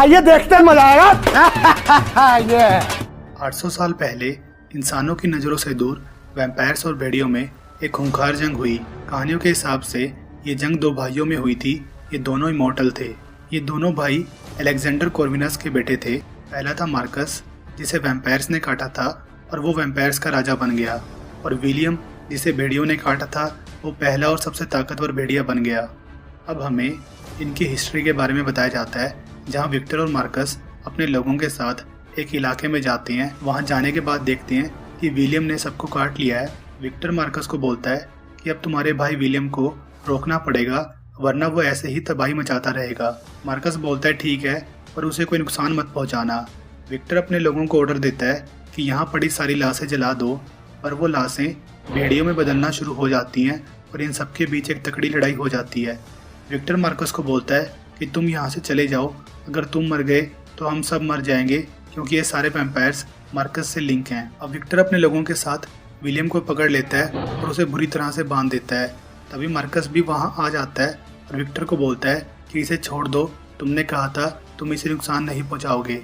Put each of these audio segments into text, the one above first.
आइए देखते हैं, मजा आएगा। ये 800 साल पहले इंसानों की नज़रों से दूर वैम्पायर्स और भेड़ियों में एक खूंखार जंग हुई। कहानियों के हिसाब से ये जंग दो भाइयों में हुई थी। ये दोनों इमॉर्टल थे। ये दोनों भाई अलेक्जेंडर कॉर्विनस के बेटे थे। पहला था मार्कस, जिसे वैम्पायर्स ने काटा था और वो वैम्पायर्स का राजा बन गया, और विलियम, जिसे भेड़ियों ने काटा था, वो पहला और सबसे ताकतवर भेड़िया बन गया। अब हमें इनकी हिस्ट्री के बारे में बताया जाता है, जहाँ विक्टर और मार्कस अपने लोगों के साथ एक इलाके में जाते हैं। वहाँ जाने के बाद देखते हैं कि विलियम ने सबको काट लिया है। विक्टर मार्कस को बोलता है कि अब तुम्हारे भाई विलियम को रोकना पड़ेगा, वरना वो ऐसे ही तबाही मचाता रहेगा। मार्कस बोलता है ठीक है, पर उसे कोई नुकसान मत पहुंचाना। विक्टर अपने लोगों को ऑर्डर देता है कि यहाँ पड़ी सारी लाशें जला दो, पर वो लाशें भेड़ियों में बदलना शुरू हो जाती हैं और इन सबके बीच एक तकड़ी लड़ाई हो जाती है। विक्टर मार्कस को बोलता है कि तुम यहाँ से चले जाओ, अगर तुम मर गए तो हम सब मर जाएंगे, क्योंकि ये सारे वैम्पायर्स मार्कस से लिंक हैं। अब विक्टर अपने लोगों के साथ विलियम को पकड़ लेता है और उसे बुरी तरह से बांध देता है। तभी मार्कस भी वहाँ आ जाता है और विक्टर को बोलता है कि इसे छोड़ दो, तुमने कहा था तुम इसे नुकसान नहीं पहुँचाओगे।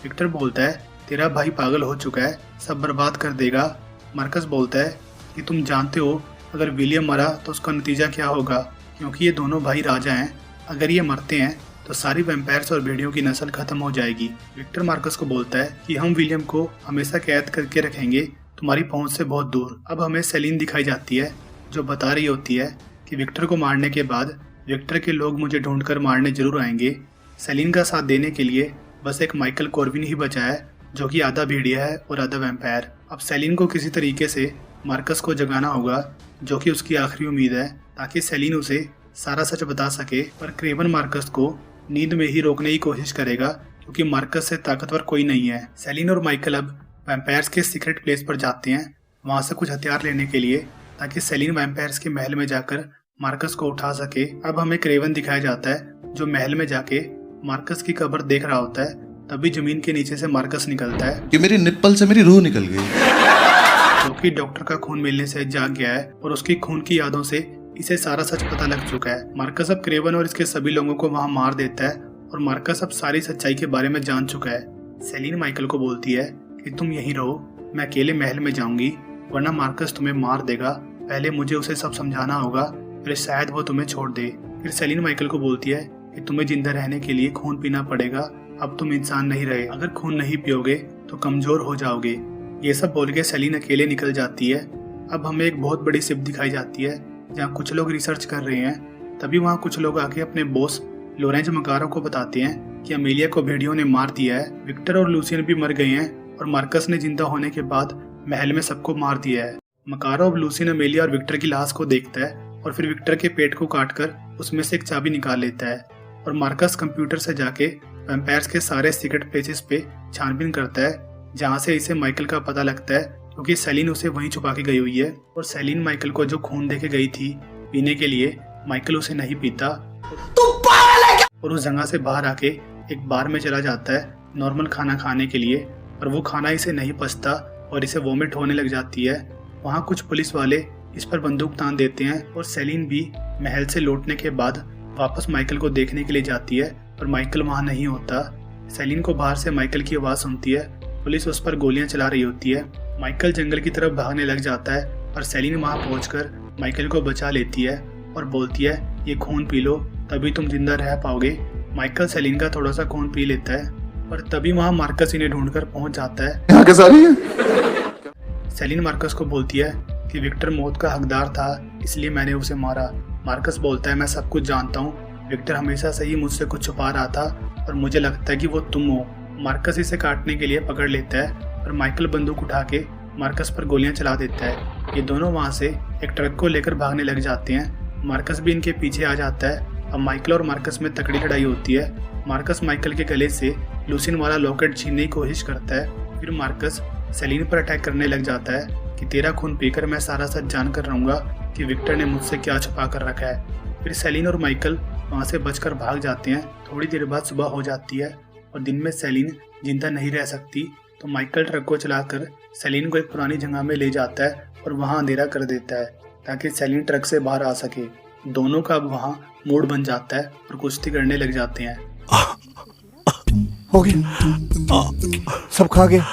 विक्टर बोलता है तेरा भाई पागल हो चुका है, सब बर्बाद कर देगा। मार्कस बोलता है कि तुम जानते हो अगर विलियम मरा तो उसका नतीजा क्या होगा, क्योंकि ये दोनों भाई राजा हैं। अगर ये मरते हैं तो सारी वैम्पायर्स और भेड़ियों की नस्ल खत्म हो जाएगी। विक्टर मार्कस को बोलता है कि हम विलियम को हमेशा कैद करके रखेंगे, तुम्हारी पहुंच से बहुत दूर। अब हमें सेलिन दिखाई जाती है, जो बता रही होती है कि विक्टर को मारने के बाद विक्टर के लोग मुझे ढूंढकर मारने जरूर आएंगे। सेलिन का साथ देने के लिए बस एक माइकल कॉर्विन ही बचा है, जो कि आधा भेड़िया है और आधा वैम्पायर। अब सेलिन को किसी तरीके से मार्कस को जगाना होगा, जो कि उसकी आखिरी उम्मीद है, ताकि सेलिन उसे सारा सच बता सके। पर क्रेवन मार्कस को नींद में ही रोकने की कोशिश करेगा, क्योंकि मार्कस से ताकतवर कोई नहीं है। सेलिन और माइकल अब वैम्पायर्स के सीक्रेट प्लेस पर जाते हैं, वहां से कुछ हथियार लेने के लिए, ताकि सेलिन वैम्पायर्स के महल में जाकर मार्कस को उठा सके। अब हमें क्रेवन दिखाया जाता है, जो महल में जाके मार्कस की कब्र देख रहा होता है। तभी जमीन के नीचे से मार्कस निकलता है कि मेरी निप्पल से मेरी रूह निकल गई, जो कि डॉक्टर का खून मिलने से जाग गया है और उसकी खून की यादों से इसे सारा सच पता लग चुका है। मार्कस अब क्रेवन और इसके सभी लोगों को वहां मार देता है और मार्कस अब सारी सच्चाई के बारे में जान चुका है। सेलिन माइकल को बोलती है कि तुम यहीं रहो, मैं अकेले महल में जाऊंगी, वरना मार्कस तुम्हें मार देगा। पहले मुझे उसे सब समझाना होगा, फिर शायद वो तुम्हें छोड़ दे। फिर सेलिन माइकल को बोलती है कि तुम्हें जिंदा रहने के लिए खून पीना पड़ेगा, अब तुम इंसान नहीं रहे, अगर खून नहीं पियोगे तो कमजोर हो जाओगे। ये सब बोल के सेलिन अकेले निकल जाती है। अब हमें एक बहुत बड़ी शिप दिखाई जाती है, जहाँ कुछ लोग रिसर्च कर रहे हैं। तभी वहाँ कुछ लोग आके अपने बॉस लोरेंज मकारो को बताते हैं कि अमेलिया को भेड़ियों ने मार दिया है। विक्टर और लूसियन भी मर गए हैं और मार्कस ने जिंदा होने के बाद महल में सबको मार दिया है। मकारो अब लूसियन, अमेलिया और विक्टर की लाश को देखता है और फिर विक्टर के पेट को काटकर उसमें से एक चाबी निकाल लेता है। और मार्कस कंप्यूटर से जाके वैम्पायर्स के सारे सीक्रेट प्लेसेस पे छानबीन करता है, जहाँ से इसे माइकल का पता लगता है, क्योंकि सेलिन उसे वहीं छुपा के गई हुई है। और सेलिन माइकल को जो खून देके गई थी पीने के लिए, माइकल उसे नहीं पीता और उस जगह से बाहर आके एक बार में चला जाता है नॉर्मल खाना खाने के लिए, और वो खाना इसे नहीं पचता और इसे वोमिट होने लग जाती है। वहाँ कुछ पुलिस वाले इस पर बंदूक तान देते हैं और सेलिन भी महल से लौटने के बाद वापस माइकल को देखने के लिए जाती है, पर माइकल वहाँ नहीं होता। सेलिन को बाहर से माइकल की आवाज़ सुनती है, पुलिस उस पर गोलियां चला रही होती है। माइकल जंगल की तरफ भागने लग जाता है और सेलिन वहां पहुंचकर माइकल को बचा लेती है और बोलती है ये खून पी लो, तभी तुम जिंदा रह पाओगे। माइकल सेलिन का थोड़ा सा खून पी लेता है, पर तभी वहां मार्कस इन्हें ढूंढकर पहुंच जाता है। यहाँ कैसे आ रही है? सेलिन मार्कस को बोलती है कि विक्टर मौत का हकदार था, इसलिए मैंने उसे मारा। मार्कस बोलता है मैं सब कुछ जानता हूँ, विक्टर हमेशा से ही मुझसे कुछ छुपा रहा था और मुझे लगता है कि वो तुम हो। मार्कस इसे काटने के लिए पकड़ लेता है और माइकल बंदूक उठा के मार्कस पर गोलियां चला देता है। ये दोनों वहां से एक ट्रक को लेकर भागने लग जाते हैं। मार्कस भी इनके पीछे आ जाता है। अब माइकल और मार्कस में तकड़ी लड़ाई होती है। मार्कस माइकल के गले से लूसियन वाला लॉकेट छीनने की कोशिश करता है। फिर मार्कस सेलिन पर अटैक करने लग जाता है कि तेरा खून पीकर मैं सारा सच जान कर रहूंगा कि विक्टर ने मुझसे क्या छुपा कर रखा है। फिर सेलिन और माइकल वहाँ से बचकर भाग जाते हैं। थोड़ी देर बाद सुबह हो जाती है और दिन में सेलिन जिंदा नहीं रह सकती, तो माइकल ट्रक को चलाकर सेलिन को एक पुरानी जगह में ले जाता है और वहाँ अंधेरा कर देता है, ताकि सेलिन ट्रक से बाहर आ सके। दोनों का अब वहाँ मूड बन जाता है और कुश्ती करने लग जाते हैं। हो गया, सब खा गया।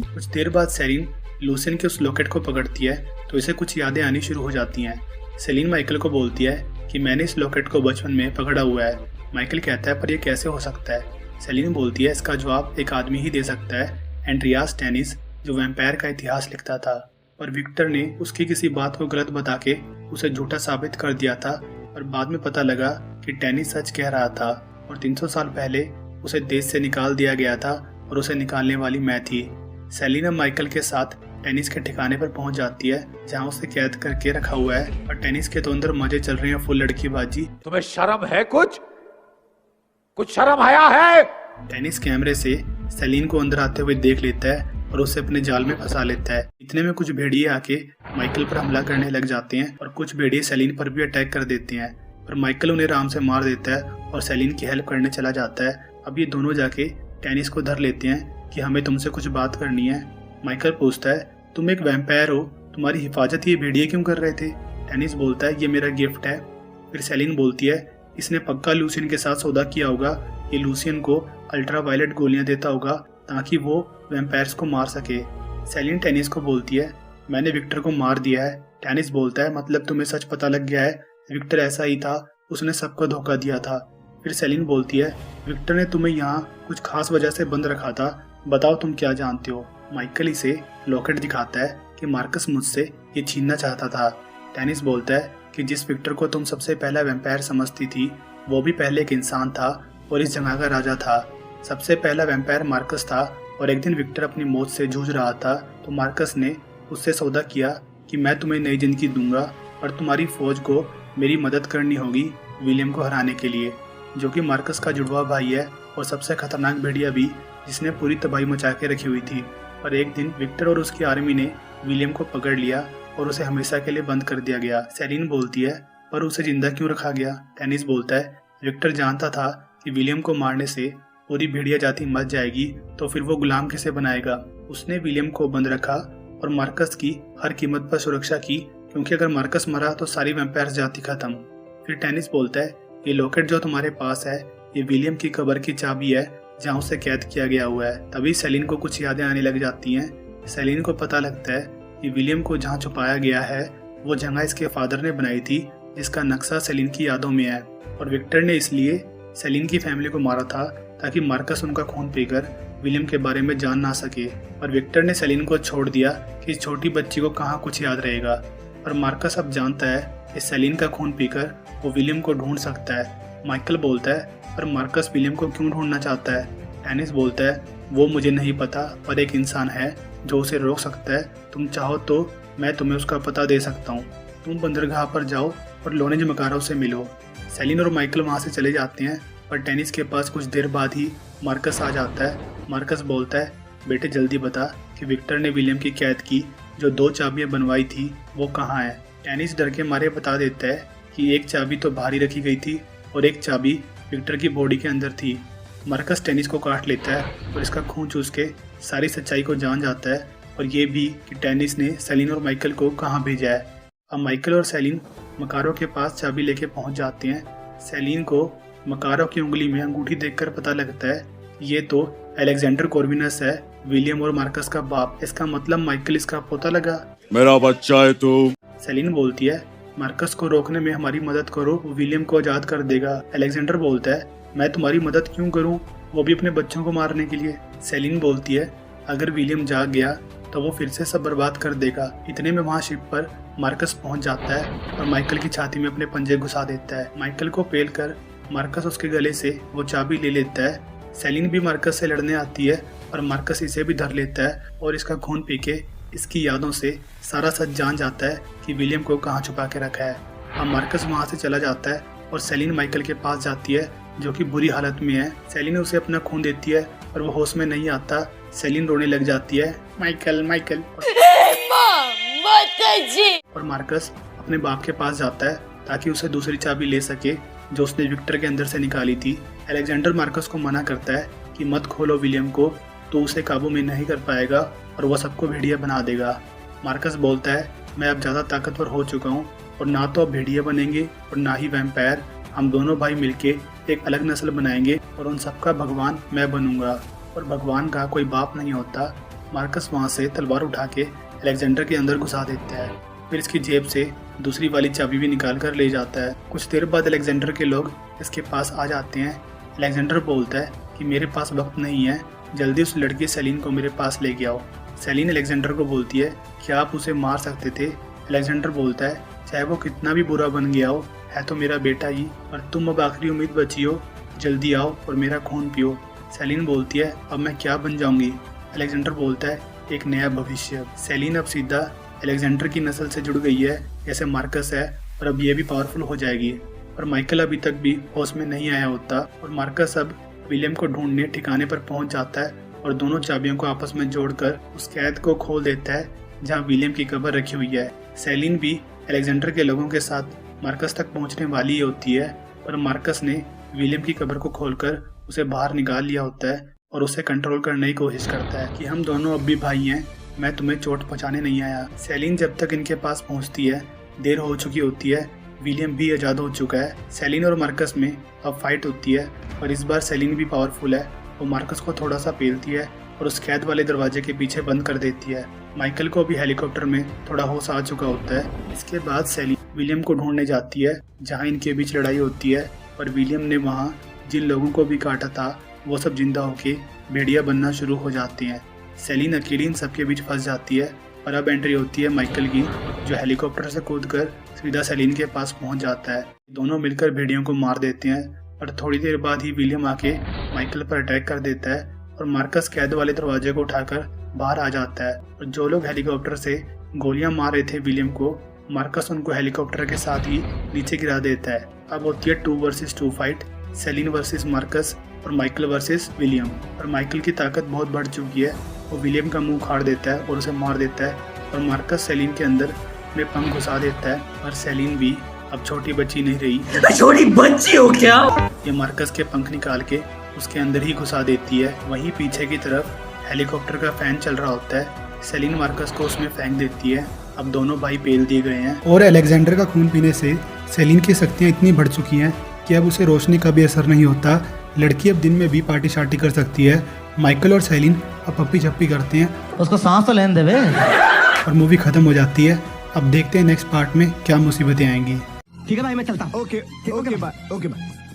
कुछ देर बाद सेलिन लूसियन के उस लॉकेट को पकड़ती है तो इसे कुछ यादें आनी शुरू हो जाती हैं। सेलिन माइकल को बोलती है कि मैंने इस लॉकेट को बचपन में पकड़ा हुआ है। माइकल कहता है पर यह कैसे हो सकता है। सेलिन बोलती है इसका जवाब एक आदमी ही दे सकता है, एंड्रियास टेनिस, जो वैम्पायर का इतिहास लिखता था। पर विक्टर ने उसकी किसी बात को गलत बता के उसे झूठा साबित कर दिया था और बाद में पता लगा कि टेनिस सच कह रहा था और 300 साल पहले उसे देश से निकाल दिया गया था और उसे निकालने वाली मैं थी। सेलिना माइकल के साथ टेनिस के ठिकाने पर पहुंच जाती है जहां उसे कैद करके रखा हुआ है और टेनिस के तो अंदर मजे चल रहे हैं फुल लड़कीबाजी। तुम्हें शर्म है? कुछ शर्म आया है? टेनिस कैमरे से सेलिन को अंदर आते हुए देख लेता है और उसे अपने जाल में फंसा लेता है। इतने में कुछ भेड़िए आके माइकल पर हमला करने लग जाते हैं और कुछ भेड़िए सेलिन पर भी अटैक कर देते हैं, पर माइकल उन्हें आराम से मार देता है और सेलिन की हेल्प करने चला जाता है। अब ये दोनों जाके टेनिस को धर लेते हैं कि हमें तुमसे कुछ बात करनी है। माइकल पूछता है तुम एक वैम्पायर हो, तुम्हारी हिफाजत ये भेड़िए क्यों कर रहे थे? टेनिस बोलता है ये मेरा गिफ्ट है। फिर सेलिन बोलती है इसने पक्का लूसियन के साथ सौदा किया होगा, ये लूसियन को अल्ट्रावायलेट गोलियां देता होगा ताकि वो वैम्पायर्स को मार सके। सेलिन टेनिस को बोलती है मैंने विक्टर को मार दिया है। टेनिस बोलता है मतलब तुम्हें सच पता लग गया है, विक्टर ऐसा ही था, उसने सबको धोखा दिया था। फिर सेलिन बोलती है विक्टर ने तुम्हें यहाँ कुछ खास वजह से बंद रखा था, बताओ तुम क्या जानते हो। माइकल इसे लॉकेट दिखाता है कि मार्कस मुझसे ये छीनना चाहता था। टेनिस बोलता है कि जिस विक्टर को तुम सबसे पहला वैम्पायर समझती थी वो भी पहले एक इंसान था और इस जगह का राजा था। सबसे पहला वैम्पायर मार्कस था और एक दिन विक्टर अपनी मौत से जूझ रहा था तो मार्कस ने उससे सौदा किया कि मैं तुम्हें नई जिंदगी दूंगा और तुम्हारी फौज को मेरी मदद करनी होगी विलियम को हराने के लिए, जो कि मार्कस का जुड़वा भाई है और सबसे खतरनाक भेड़िया भी जिसने पूरी तबाही मचा के रखी हुई थी। पर एक दिन विक्टर और उसकी आर्मी ने विलियम को पकड़ लिया और उसे हमेशा के लिए बंद कर दिया गया। सेलिन बोलती है पर उसे जिंदा क्यों रखा गया? टेनिस बोलता है विक्टर जानता था कि विलियम को मारने से पूरी भेड़िया जाति मर जाएगी तो फिर वो गुलाम किसे बनाएगा। उसने विलियम को बंद रखा और मार्कस की हर कीमत पर सुरक्षा की, क्योंकि अगर मार्कस मरा तो सारी वैम्पायर्स जाति खत्म। फिर टेनिस बोलता है ये लॉकेट जो तुम्हारे पास है ये विलियम की कब्र की चाबी है जहाँ उसे कैद किया गया हुआ है। तभी सेलिन को कुछ यादें आने लग जाती हैं। सेलिन को पता लगता है कि विलियम को जहाँ छुपाया गया है वो जगह इसके फादर ने बनाई थी, जिसका नक्शा सेलिन की यादों में है और विक्टर ने इसलिए सेलिन की फैमिली को मारा था ताकि मार्कस उनका खून पीकर विलियम के बारे में जान ना सके। और विक्टर ने सेलिन को छोड़ दिया कि इस छोटी बच्ची को कहाँ कुछ याद रहेगा। पर मार्कस अब जानता है कि सेलिन का खून पीकर वो विलियम को ढूंढ सकता है। माइकल बोलता है पर मार्कस विलियम को क्यों ढूंढना चाहता है? टेनिस बोलता है वो मुझे नहीं पता, पर एक इंसान है जो उसे रोक सकता है। तुम चाहो तो मैं तुम्हें उसका पता दे सकता हूँ। तुम बंदरगाह पर जाओ और लोनेज मकारो से मिलो। सेलिन और माइकल वहाँ से चले जाते हैं पर टेनिस के पास कुछ देर बाद ही मार्कस आ जाता है। मार्कस बोलता है बेटे जल्दी बता कि विक्टर ने विलियम की कैद की जो 2 चाबियां बनवाई थी वो कहाँ है। टेनिस डर के मारे बता देता है कि एक चाबी तो बाहर ही रखी गई थी और एक चाबी विक्टर की बॉडी के अंदर थी। मार्कस टेनिस को काट लेता है और इसका खून चूस के सारी सच्चाई को जान जाता है और ये भी कि टेनिस ने सेलिन और माइकल को कहाँ भेजा है। अब माइकल और सेलिन मकारो के पास चाबी लेके पहुंच जाते हैं। सेलिन को मकारो की उंगली में अंगूठी देखकर पता लगता है ये तो अलेक्जेंडर कॉर्विनस है, विलियम और मार्कस का बाप। इसका मतलब माइकल इसका पोता लगा। मेरा बच्चा है तू। सेलिन बोलती है मार्कस को रोकने में हमारी मदद करो, वो विलियम को आजाद कर देगा। अलेक्जेंडर बोलता है मैं तुम्हारी मदद क्यों करूं, वो भी अपने बच्चों को मारने के लिए। सेलिन बोलती है अगर विलियम जाग गया तो वो फिर से सब बर्बाद कर देगा। इतने में वहाँ शिप पर मार्कस पहुंच जाता है और माइकल की छाती में अपने पंजे घुसा देता है। माइकल को पेल कर मार्कस उसके गले से वो चाबी ले लेता है। सेलिन भी मार्कस से लड़ने आती है और मार्कस इसे भी धर लेता है और इसका खून पी के इसकी यादों से सारा सच जान जाता है कि विलियम को कहाँ छुपा के रखा है। अब मार्कस वहाँ से चला जाता है और सेलिन माइकल के पास जाती है जो कि बुरी हालत में है। सेलिन उसे अपना खून देती है और वो होश में नहीं आता। सेलिन रोने लग जाती है माइकल माइकल और मार्कस अपने बाप के पास जाता है ताकि उसे दूसरी चाबी ले सके जो उसने विक्टर के अंदर से निकाली थी। अलेक्जेंडर मार्कस को मना करता है कि मत खोलो विलियम को, तो उसे काबू में नहीं कर पाएगा और वह सबको भेड़िया बना देगा। मार्कस बोलता है मैं अब ज़्यादा ताकतवर हो चुका हूँ और ना तो अब भेड़िया बनेंगे और ना ही वैम्पायर, हम दोनों भाई मिलके एक अलग नस्ल बनाएंगे और उन सबका भगवान मैं बनूंगा। और भगवान का कोई बाप नहीं होता। मार्कस वहाँ से तलवार उठा के अलेक्जेंडर के अंदर घुसा देता है। फिर इसकी जेब से दूसरी वाली चाबी भी निकाल कर ले जाता है। कुछ देर बाद अलेक्जेंडर के लोग इसके पास आ जाते हैं। अलेक्जेंडर बोलता है कि मेरे पास वक्त नहीं है, जल्दी उस लड़की सेलिन को मेरे पास लेके आओ। सेलिन अलेक्जेंडर को बोलती है कि आप उसे मार सकते थे। अलेक्जेंडर बोलता है चाहे वो कितना भी बुरा बन गया हो, है तो मेरा बेटा ही, और तुम अब आखिरी उम्मीद बची हो, जल्दी आओ और मेरा खून पियो। सेलिन बोलती है अब मैं क्या बन जाऊंगी। अलेक्जेंडर बोलता है एक नया भविष्य। सेलिन अब सीधा अलेक्जेंडर की नस्ल से जुड़ गई है जैसे मार्कस है, और अब ये भी पावरफुल हो जाएगी। और माइकल अभी तक भी होश में नहीं आया होता, और मार्कस अब विलियम को ढूंढने ठिकाने पर पहुंच जाता है और दोनों चाबियों को आपस में जोड़कर उस कैद को खोल देता है जहां विलियम की कब्र रखी हुई है। सेलिन भी अलेक्जेंडर के लोगों के साथ मार्कस तक पहुंचने वाली ही होती है, पर मार्कस ने विलियम की कब्र को खोलकर उसे बाहर निकाल लिया होता है और उसे कंट्रोल करने की कोशिश करता है कि हम दोनों अब भी भाई हैं, मैं तुम्हें चोट पहुंचाने नहीं आया। सेलिन जब तक इनके पास पहुंचती है देर हो चुकी होती है। विलियम भी आज़ाद हो चुका है। सेलिन और मार्कस में अब फाइट होती है, और इस बार सेलिन भी पावरफुल है। वो मार्कस को थोड़ा सा पेलती है और उस कैद वाले दरवाजे के पीछे बंद कर देती है। माइकल को भी हेलीकॉप्टर में थोड़ा होश आ चुका होता है। इसके बाद सेलिन विलियम को ढूंढने जाती है जहाँ इनके बीच लड़ाई होती है, और विलियम ने वहाँ जिन लोगों को भी काटा था वो सब जिंदा होके भेड़िया बनना शुरू हो जाते हैं। सेलिन अकेली इन सबके बीच फंस जाती है, और अब एंट्री होती है माइकल की, जो हेलीकॉप्टर से कूदकर सीधा सेलिन के पास पहुंच जाता है। दोनों मिलकर भेड़ियों को मार देते हैं, और थोड़ी देर बाद ही विलियम आके माइकल पर अटैक कर देता है, और मार्कस कैद वाले दरवाजे को उठाकर बाहर आ जाता है। और जो लोग हेलीकॉप्टर से गोलियां मार रहे थे विलियम को, मार्कस उनको हेलीकॉप्टर के साथ ही नीचे गिरा देता है। अब होती है 2 versus 2 fight, Celine versus Marcus और माइकल वर्सेस विलियम। और माइकल की ताकत बहुत बढ़ चुकी है, वो विलियम का मुंह उखाड़ देता है और उसे मार देता है, और मार्कस सेलिन के अंदर अपने पंख घुसा देता है। और सेलिन भी अब छोटी बच्ची नहीं रही, छोटी बच्ची हो क्या? ये मार्कस के पंख निकाल के उसके अंदर ही घुसा देती है। वहीं पीछे की तरफ हेलीकॉप्टर का फैन चल रहा होता है। सेलिन मार्कस को उसमें फेंक देती है। अब दोनों भाई पेल दिए गए हैं, और अलेक्जेंडर का खून पीने से सेलिन की शक्तियाँ इतनी बढ़ चुकी हैं कि अब उसे रोशनी का भी असर नहीं होता। लड़की अब दिन में भी पार्टी शार्टी कर सकती है। माइकल और सेलिन अब पप्पी छप्पी करते हैं, उसको सांस तो लेने देवे। और मूवी खत्म हो जाती है। अब देखते हैं नेक्स्ट पार्ट में क्या मुसीबतें आएंगी। ठीक है भाई, मैं चलता हूँ। Okay bye.